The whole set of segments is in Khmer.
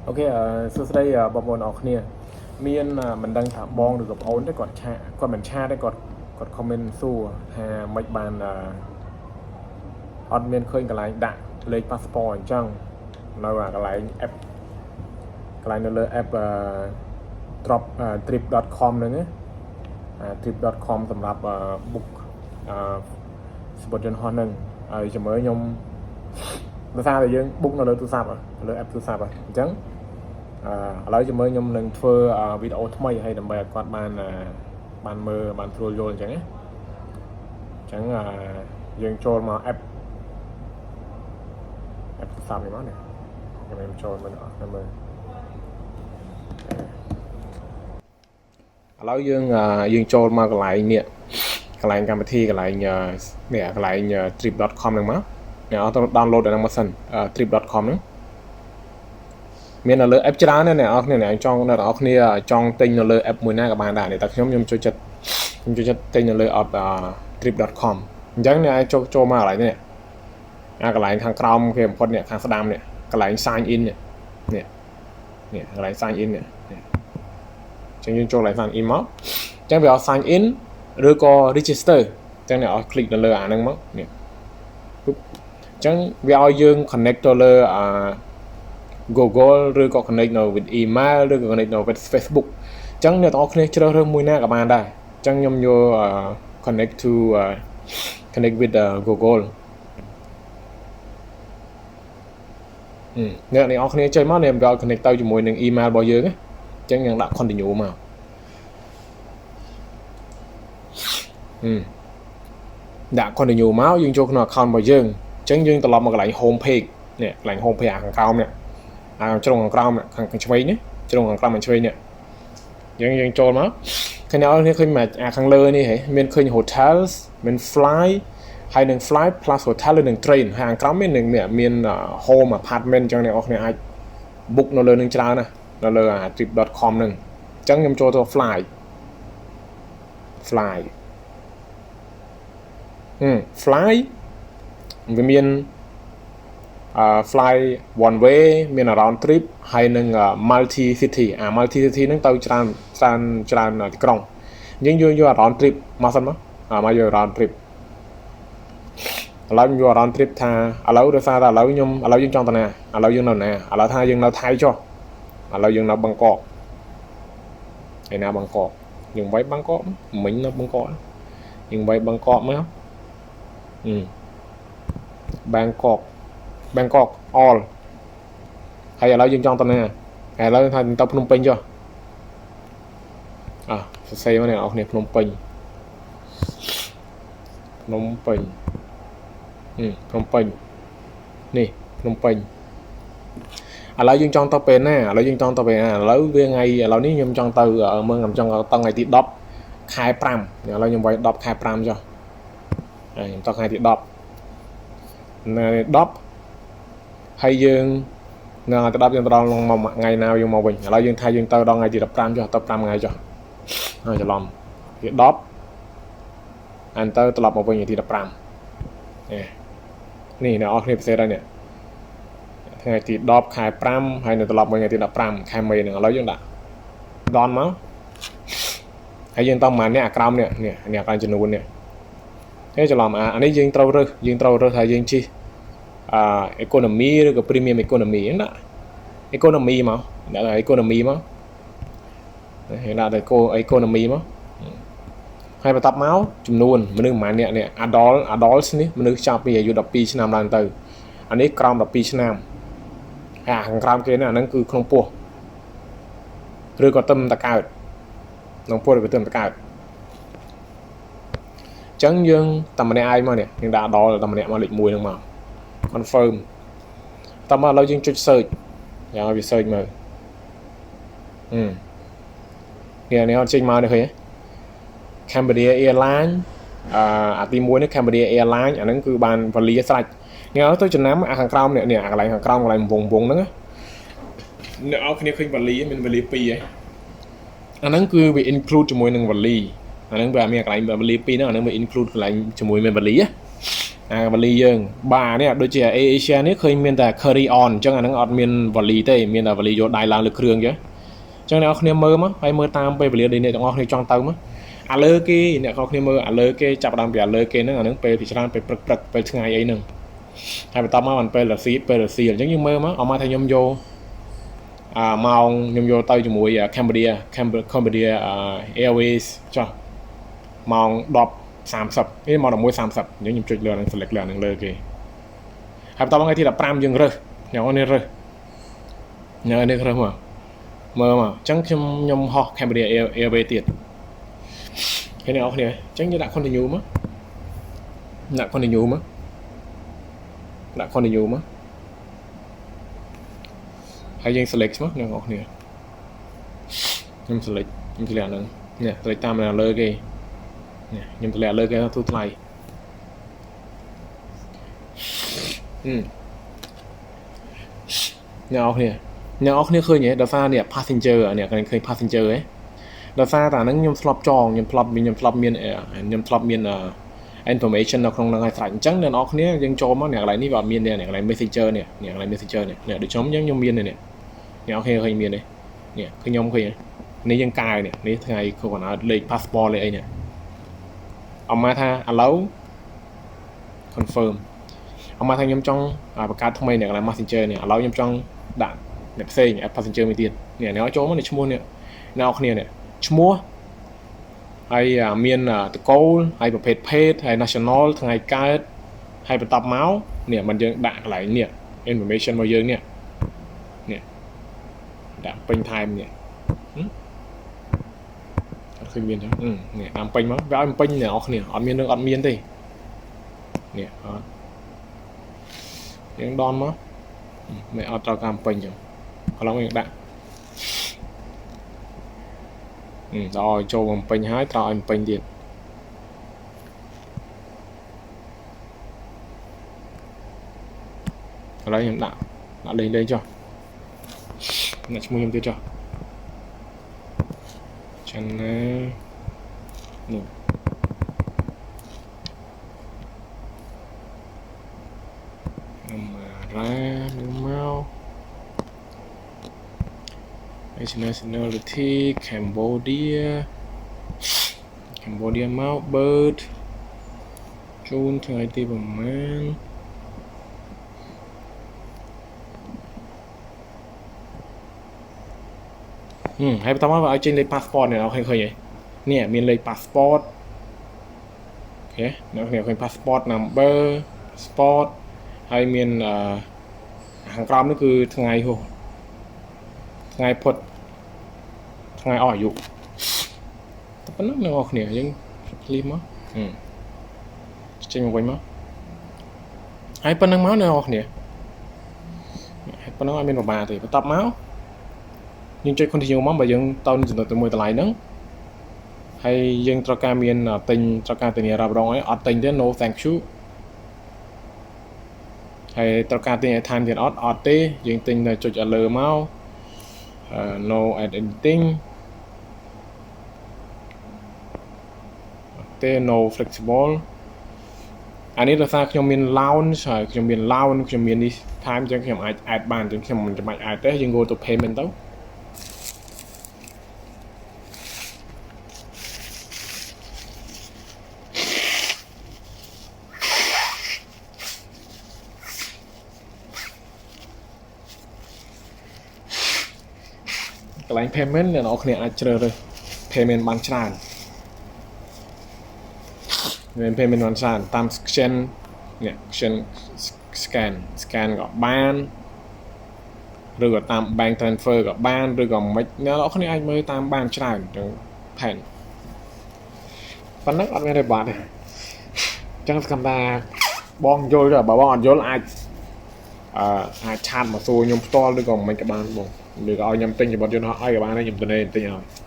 ok sơ đây bọn bọn học nè miền mình đang thả bong được gặp ổn đấy còn mình cha đấy còn comment xu hà mấy bàn on miền khơi cái lại đạn lấy passport chẳng nói là cái lại app cái lại nó lấy app drop trip.com nữa nhé trip.com สำหรับ book สปอร์ตยนต์ฮอนนึงจะmới nhung ภาษาอะไรยังบุ๊กเราเลยទូរស័ព្ទเลยแอปទូរស័ព្ទអញ្ចឹងឥឡូវជាមួយខ្ញុំនឹងធ្វើវីដេអូថ្មីឲ្យដើម្បីឲ្យគាត់បានមើលបានស្រួលយល់អញ្ចឹងណាអញ្ចឹងយើងចូលមកแอปទូរស័ព្ទនេះមកនេះខ្ញុំចូលមកអត់មើលឥឡូវយើងចូលមកកន្លែងនេះកន្លែងកម្មវិធីកន្លែងនេះកន្លែង trip.com ហ្នឹងមកអ្នកអត់ download ដល់ហ្នឹងមកសិន trip.com ហ្នឹងមាននៅលើ app ច្រើនណាស់អ្នកនរគ្នាអ្នកចង់អ្នកនរគ្នាចង់ទិញនៅលើ app មួយណាក៏បានដែរតែខ្ញុំចូលចិត្តទិញនៅលើ app trip.com អញ្ចឹងអ្នកអាចចូលមកកន្លែងនេះកន្លែងខាងក្រោមគេបំផុតនេះខាងស្ដាំនេះកន្លែង sign in នេះកន្លែង sign in នេះអញ្ចឹងយើងចូលកន្លែង sign in មកអញ្ចឹងវាឲ្យ sign in ឬក៏ register អញ្ចឹងអ្នកឲ្យ click នៅលើអាហ្នឹងមកនេះអញ្ចឹងវាឲ្យយើង connect ទៅលើGoogle ឬក៏ connect នៅ with email ឬក៏ connect នៅ with Facebook អញ្ចឹងអ្នកទាំងអស់គ្នាជ្រើសរើសមួយណាក៏បានដែរអញ្ចឹងខ្ញុំយក connect with Google អ្នកទាំងអស់គ្នាចេញមកអ្នកយក connect ទៅជាមួយនឹង email របស់យើងអញ្ចឹងយើងដាក់ continue មកដាក់ continue មកយើងចូលក្នុង account របស់យើងអញ្ចឹងយើងត្រឡប់មកកន្លែង home page នេះកន្លែង home page ខាងក្រោមនេះជ្រុងខាងក្រោមខាងឆ្វេងនេះជ្រុងខាងក្រោមខាងឆ្វេងនេះយើងចូលមកឃើញអ្នកនេះឃើញមកខាងលើនេះហ៎មានឃើញ hotels មាន fly ហើយនឹង fly plus hotel ឬនឹង train ហើយខាងក្រោមមាន home apartment អញ្ចឹងអ្នកនរគ្នាអាច book នៅលើនឹងច្រើនណានៅលើ trip.com ហ្នឹងអញ្ចឹងខ្ញុំចូលទៅ fly វាមានfly one way មាន round trip ហើយនឹង multi city multi city ហ្នឹងទៅច្រើនទីក្រុងយើងយក round trip មកសិនមកយក round trip ឥឡូវខ្ញុំយក round trip ថាឥឡូវដោយសារតែឥឡូវយើងចង់ទៅណាឥឡូវយើងនៅណាឥឡូវថាយើងនៅថៃចុះឥឡូវយើងនៅបាងកកឯណាបាងកកយើងវាយបាងកកមិញនៅបាងកកយើងវាយបាងកកមកBangkok all ហើយឥឡូវយើងចង់ទៅណាឥឡូវថាទៅភ្នំពេញចុះសរសេរមកអ្នកនរគ្នាភ្នំពេញនេះភ្នំពេញឥឡូវយើងចង់ទៅពេលណាឥឡូវវាថ្ងៃឥឡូវនេះខ្ញុំចង់ទៅមើលខ្ញុំចង់ទៅថ្ងៃទី10ខែ5ឥឡូវខ្ញុំវាយ10ខែ5ចុះខ្ញុំទៅថ្ងៃទី10ហើយយើងនៅថ្ងៃទី10យើងទៅដល់មកថ្ងៃណាយើងមកវិញឥឡូវយើងថាយើងទៅដល់ថ្ងៃទី15ចុះទៅ5ថ្ងៃចុះហើយច្រឡំទី10ទៅត្រឡប់មកវិញថ្ងៃទី15នេះអ្នកនរគ្នាពិសេសហើយនេះថ្ងៃទី10ខែ5ហើយនៅត្រឡប់មកថ្ងៃទី15ខែមេហ្នឹងឥឡូវយើងដាក់ដនមកហើយយើងទៅប្រហែលនេះអាក្រោមនេះអាក្រោមចំនួននេះហើយច្រឡំអានេះយើងត្រូវរើសថាយើងជិះeconomy ឬក៏ premium economy ហ្នឹងដាក់ economy មកដាក់ economy មកហើយដាក់ economy មកហើយបន្ទាប់មកចំនួនមនុស្សប្រហែលនេះ adults នេះមនុស្សចាប់ពីអាយុ12ឆ្នាំឡើងទៅអានេះក្រោម12ឆ្នាំហើយខាងក្រោមគេនេះអាហ្នឹងគឺក្នុងពោះឬក៏ទឹមតកើតក្នុងពោះឬក៏ទឹមតកើតអញ្ចឹងយើងតែម្នាក់ឯងមកនេះយើងដាក់ adult តែម្នាក់មកលេខ1ហ្នឹងមក confirm តោះមកឥឡូវយើងចុច search យ៉ាងឲ្យវា search មើលនេះអត់ចេញមកនេះឃើញ Cambodia Airline អាទី1នេះ Cambodia Airline អាហ្នឹងគឺបានវេលាស្រេចញ៉ាំទៅចំណាំអាខាងក្រោមនេះអាកន្លែងខាងក្រោមកន្លែងវងហ្នឹងអ្នកអរគ្នាឃើញវេលាមានវេលា2ហើយអាហ្នឹងគឺវា include ជាមួយនឹងវេលាអាហ្នឹងវាមានកន្លែងវេលា2ហ្នឹងអាហ្នឹងវា include កន្លែងជាមួយមានវេលា វលីយើងបាទនេះដូចជា Asia នេះឃើញមានតែ carry on អញ្ចឹងអាហ្នឹងអត់មានវលីទេមានតែវលីយកដៃឡើងលើគ្រឿងចឹងអញ្ចឹងអ្នកនរគ្នាមើលមកហើយមើលតាមពេលវេលាដែលអ្នកទាំងអស់គ្នាចង់ទៅមកអាលើគេអ្នកនរគ្នាមើលអាលើគេចាប់ដើមពីអាលើគេហ្នឹងអាហ្នឹងពេលពីច្រើនពេលព្រឹកពេលថ្ងៃអីហ្នឹងហើយបន្តមកបានពេលរសៀលអញ្ចឹងយើងមើលមកអត់មកថាខ្ញុំយកម៉ោងខ្ញុំយកទៅជាមួយ Cambodia Airways ចុះម៉ោង10:30នេះម៉ោង11:30អញ្ចឹងខ្ញុំចុចលើហ្នឹង select លើហ្នឹងលើគេហើយបន្តមកថ្ងៃទី15យើងរើសញ៉ាំនេះរើសញ៉ាំនេះរើសមកមើលមកអញ្ចឹងខ្ញុំហោះ Cambodia Airways ទៀតឃើញអ្នកនរគ្នាអញ្ចឹងយើងដាក់ continue មកដាក់ continue មកហើយយើង select មកអ្នកនរគ្នាខ្ញុំ select ខ្ញុំធ្លាក់ហ្នឹងនេះ select តាមលើគេនេះខ្ញុំធ្លាក់លើគេទូថ្លៃអ្នកនរគ្នាឃើញទេដល់សារនេះ passenger នេះឃើញ passenger ហ៎ដល់សារតែហ្នឹងខ្ញុំធ្លាប់ចងខ្ញុំធ្លាប់មាន information នៅក្នុងហ្នឹងឲ្យស្រេចអញ្ចឹងអ្នកនរគ្នាយើងចូលមកអ្នកកន្លែងនេះវាអត់មានទេអ្នកកន្លែង messenger នេះកន្លែង messenger នេះដូចខ្ញុំមាននេះអ្នកនរគ្នាឃើញមានទេនេះគឺខ្ញុំឃើញនេះយើងកាយនេះថ្ងៃគាត់ឲ្យលេខ passport លេខអីនេះអមថាឥឡូវ confirm អមថាខ្ញុំចង់បង្កើតថ្មីអ្នកកន្លែង messenger នេះឥឡូវខ្ញុំចង់ដាក់អ្នកផ្សេង passenger មួយទៀតនេះអ្នកចូលមកនេះឈ្មោះនេះអ្នកនរគ្នានេះឈ្មោះហើយមានតកូលហើយប្រភេទភេទហើយ national ថ្ងៃកើតហើយបន្តមកនេះមិនយើងដាក់កន្លែងនេះ information របស់យើងនេះដាក់ពេញថែមនេះអត់ឃើញមានទេនេះដាក់ពេញមកវាឲ្យពេញអ្នកនរគ្នាអត់មានរឿងអត់មានទេនេះអត់យើងដនមកមិនអត់ត្រូវការពេញចឹងឥឡូវយើងដាក់ដល់ចូលបំពេញហើយត្រូវឲ្យបំពេញទៀតឥឡូវខ្ញុំដាក់លេងចុះអ្នកឈ្មោះខ្ញុំទៀតចុះ channel នេះរ៉ានឹងមក nationality Cambodia មក birth ជូនថ្ងៃទីប្រហែលហើយបន្តមកឲ្យចេញលេខ passport នេះឃើញទេនេះមានលេខ passport អូខេអ្នកឃើញ passport number passport ហើយមានខាងក្រោមនេះគឺថ្ងៃហូថ្ងៃពុតថ្ងៃអស់អាយុតែប៉ុណ្ណឹងអ្នកនរគ្នាយើងคลิปមកចេញមកវិញមកហើយប៉ុណ្ណឹងមកអ្នកនរគ្នាហើយប៉ុណ្ណឹងអត់មានបបាទេបន្ទាប់មកយើងចុច continue មកបើយើងតទៅចំណុចទៅមួយតម្លៃហ្នឹងហើយយើងត្រូវការមានទិញត្រូវការធានារ៉ាប់រងអីអត់ទិញទេ no thank you ហើយត្រូវការទិញឲ្យឋានទៀតអត់ទេយើងទិញទៅចុចឲ្យលើមក no add anything ទេ no flexible អានេះដោយសារខ្ញុំមាន lounge ហើយខ្ញុំមាន lounge ខ្ញុំមាននេះ time អញ្ចឹងខ្ញុំអាច add បានអញ្ចឹងខ្ញុំមិនចាំបាច់ add ទេយើង go to payment ទៅកន្លែង payment អ្នកនរគ្នាអាចជ្រើសរើស payment បានច្រើនមាន payment បានច្រើនតាម scan នេះ scan ក៏បានឬក៏តាម bank transfer ក៏បានឬក៏មិនអ្នកនរគ្នាអាចមើលតាមបានច្រើនចឹងផែនប៉ុណ្ណឹងអត់មានទេបាត់ទេចឹងស្គមថាបងយល់ទេបើបងអត់យល់អាចឆាតមកសួរខ្ញុំផ្ទាល់ឬក៏មិនក៏បានបងឬក៏ឲ្យខ្ញុំទិញរបត់យន្តហោះឲ្យក៏បានដែរខ្ញុំទិញឲ្យ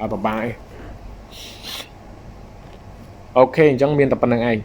អត់ពិបាកទេអូខេអញ្ចឹងមានតែប៉ុណ្្នឹងឯង